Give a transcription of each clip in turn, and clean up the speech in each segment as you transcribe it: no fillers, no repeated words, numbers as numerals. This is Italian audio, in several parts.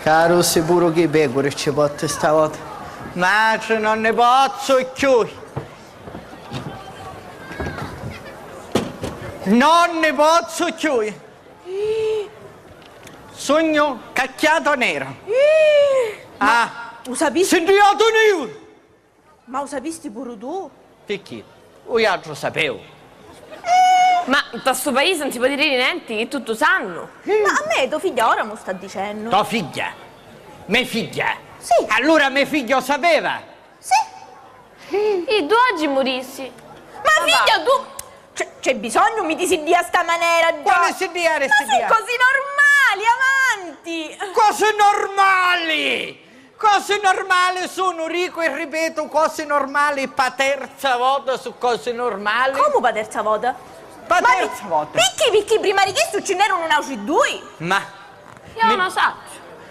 Caro sicuro che pecore ci porta stavolta. Ma non ne posso più. Non ne posso più. Sogno cacchiato nero. Lo sapisti? Sentiato nero. Ma lo sapisti pure tu? Perché? Io altro sapevo. Ma in questo paese non si può dire niente, che tutto sanno. Ma a me tua figlia ora mi sta dicendo. Tua figlia? Mia figlia? Sì. Allora mio figlio sapeva? Sì. E tu oggi morissi. Ma figlia tu... C'è bisogno mi dici a sta maniera? Quale si dia? Ma sì, così normali, avanti. Cose normali! Cose normali sono ricco e ripeto cose normali per terza volta su cose normali. Come per terza volta? Per terza volta. Perché prima di questo ce n'erano un due? Ma Io non lo so.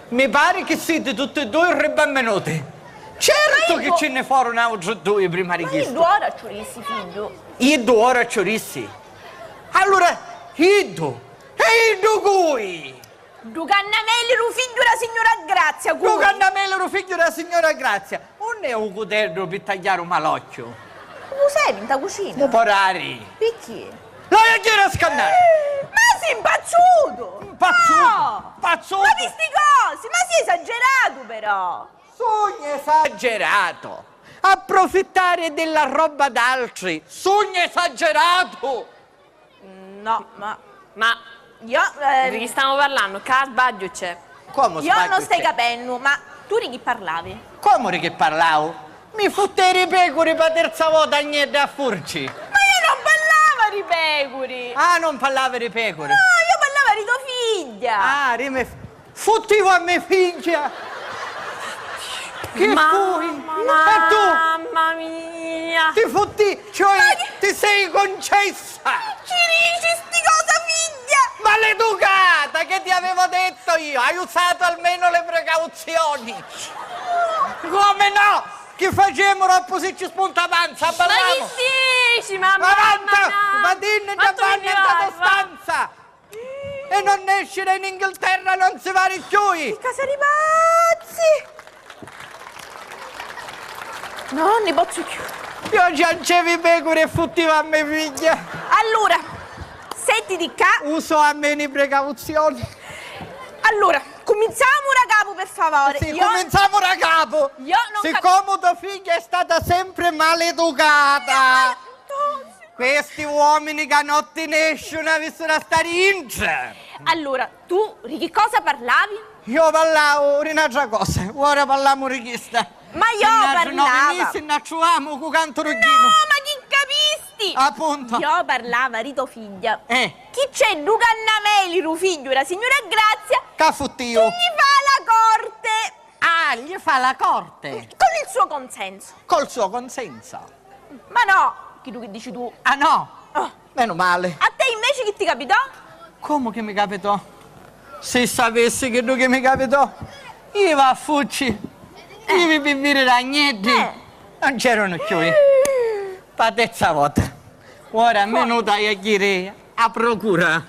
mi pare che siete tutti e due ribenvenuti. Certo che ce ne furono altri due prima di Ma questo. io due ora ci rissi, figlio. Io due ora ci rissi. Allora, io e io cui? Du Cannamelli, lo figlio della signora Grazia. Tu Cannamelo, lo figlio della signora Grazia. Non è un cutello per tagliare un malocchio. Lo sai in ta cucina? Non porari. Perché? Lei chi era scannare? Ma sei impazzuto! Pazzuto! No! Pazzuto! Ma di sti cosi, ma sei esagerato però! Sogno esagerato! Approfittare della roba d'altri! Sogno esagerato! No, ma io... Di chi stiamo parlando? Che sbaglio c'è? Come io sbaglio non stai c'è? capendo, ma tu di chi parlavi? Come che parlavo? Mi fotteri i pecore per terza volta niente a furci! Ma io non parlavo di pecore! Ah, non parlava di pecore! No, io parlavo di tua figlia! Ah, fottivo a mia figlia! Che fui? E tu? Mamma mia! Ti fotti, cioè ti sei concessa! Ci dici sti cosa figlia? Maleducata, che ti avevo detto io? Hai usato almeno le precauzioni! Come no? Che facciamo troppo se ci spunta avanza? Ma Balliamo! che dici, mamma? Avanti! mia? Ma dinne Ma da tu mi bagno in vai, va? stanza! E non escere in Inghilterra, non si va più! Casa di pazzi! No, non ne posso più. Io ciancevi pecore e fottivo a mia figlia! Allora, senti di qua. Uso a me le precauzioni! Allora, cominciamo da capo per favore. Sì, cominciamo da capo! Io non Siccome tua figlia è stata sempre maleducata! Questi uomini che a notte ne escono avessero a stare in giro! Allora, tu di che cosa parlavi? Io parlavo di un'altra cosa, ora parliamo di questa. Ma io parlavo. 9 mesi non ci con canto ruggino. No, ma chi capisti? Appunto. Io parlava di tua figlia. Eh. Chi c'è Luca Annameli, lo figlio della signora Grazia, Caffuttivo. gli fa la corte. Ah, gli fa la corte. Con il suo consenso. Col suo consenso. Ma no, chi tu che dici tu? Ah no? Oh. Meno male. A te invece che ti capitò? Come che mi capitò? Se sapessi che tu che mi capitò, io va a fucci. Io mi bivire ragneti. Non c'erano più. Per terza volta. Ora almeno dai a chiedere a procura.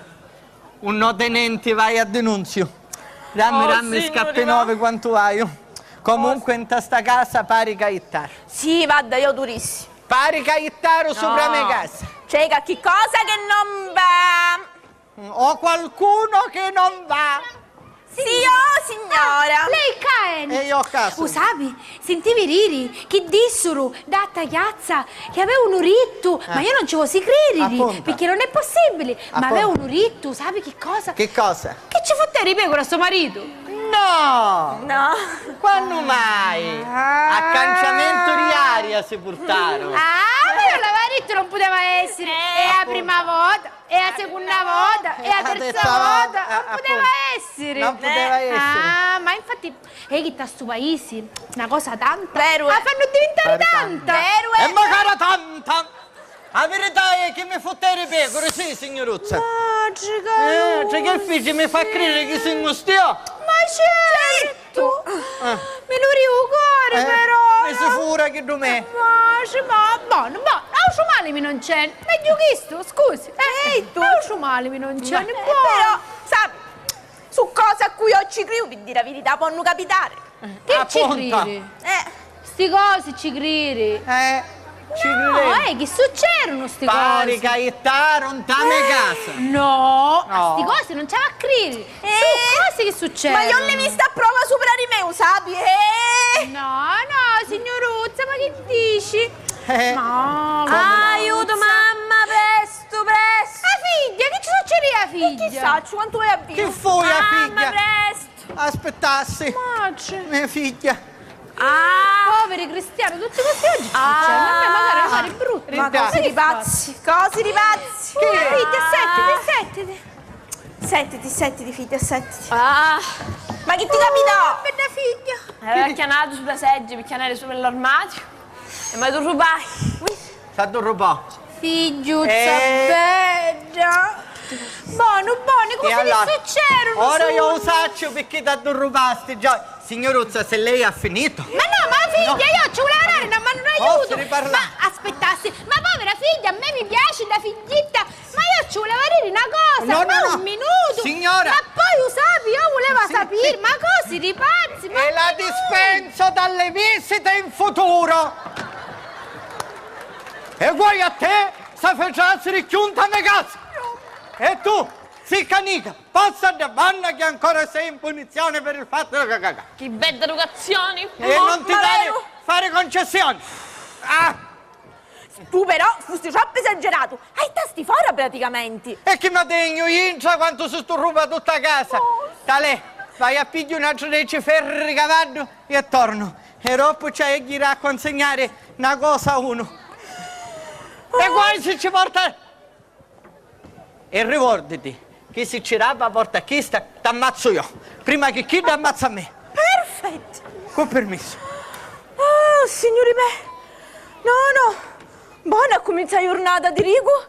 Un no tenente vai a denunzio. Dammi scappi 9 quanto hai. Comunque in sta casa pari caittaro. Sì, vada, io durissimo. Pari caittaro sopra mia casa. C'è che cosa che non va. O qualcuno che non va. Sì, oh signora. Lei Caen! E io ho caso. Lo sapi? Sentivi Riri che dissero da tagliazza che avevano ritto, ma io non ci posso credere, Appunto. perché non è possibile, ma Appunto. avevano ritto, sapi che cosa? Che cosa? Che ci fotteri pecora a suo marito? No! No. Quando mai? Accanciamento di aria si portarono. Ah, ma la marito non poteva essere, è la prima volta, è la seconda volta, è la terza volta, non poteva essere. Non poteva essere. Ah, ma infatti, che sta sto paese, una cosa tanta. Vero, Ma fanno diventare tanta. Vero, E magari tanta! La verità è che mi fotteri pecore, sì, signoruzza. C'è che il figlio mi fa credere che sei angustio. Ma certo! Me lo ricordo però! Mi sicura che tu me. Ma buono, buono, male mi non c'è. Meglio questo, scusi. Tu male mi non c'è. Però, sa, su cose a cui io ci credo, per dire la verità, possono capitare. Che ci Appunto. credi? Eh, Sti cose ci credi? Ci No, credevo. che succedono sti Pare cose? Caietano, non tame casa. No, No. sti cose non ci va a credere. Su cose che succedono. ma io l'ho vista a prova supera di me, lo sapi? No, signoruzza, ma che dici? Eh, No, Aiuto, mamma, presto, presto. La figlia, che ci succede alla figlia? Chissà, quanto vuoi a Che vivere? fu la Mamma, figlia? presto. Aspettassi. Macce. Mia figlia. Poveri cristiani, tutti questi oggi ci succedono. A me magari fare brutti. Ma Ridate. cose di pazzi, cose di pazzi. Figlia, Settiti, figlia, settiti. Ah, Ma che ti capitò? per la figlia. aveva chianato sulla seggiola, per chianare su nell'armadio. E mi ha detto rubai. Stato rubato. Figliuzza Eh. bella. Buono, cose che succedono? Ora su? io lo saccio perché ti rubasti già. Signoruzza, se lei ha finito. Ma no, ma la figlia, io ci volevo dare una mano Posso d'aiuto. riparlare? Ma aspettassi, ma povera figlia, a me mi piace la figlietta. Ma io ci volevo dire una cosa, No, ma no, no. un minuto. Signora. Ma poi lo sapi, io volevo Sì, sapere, sì. ma cose di pazzi. Ma E la dispenso dalle visite in futuro. E vuoi a te, sta facendo richiunta a casa. E tu, sì canica, passa da banna che ancora sei in punizione per il fatto che cagà. Che belle educazioni. E non ti ma dare vero? fare concessioni. Ah, Tu però fusti troppo esagerato. Hai i tasti fuori praticamente. e che mi degno intra quanto si tu ruba tutta casa. Tale, vai a pigliare un altro dei ferri ricavato e torno. E dopo c'è chi a consegnare una cosa a uno. E poi se ci porta... E ricordati che se ci rapa porta questa, ti ammazzo io. Prima che chi ti ammazza a me. Perfetto. Con permesso. Oh, signori me. No. Buona comincia la giornata di Rigo.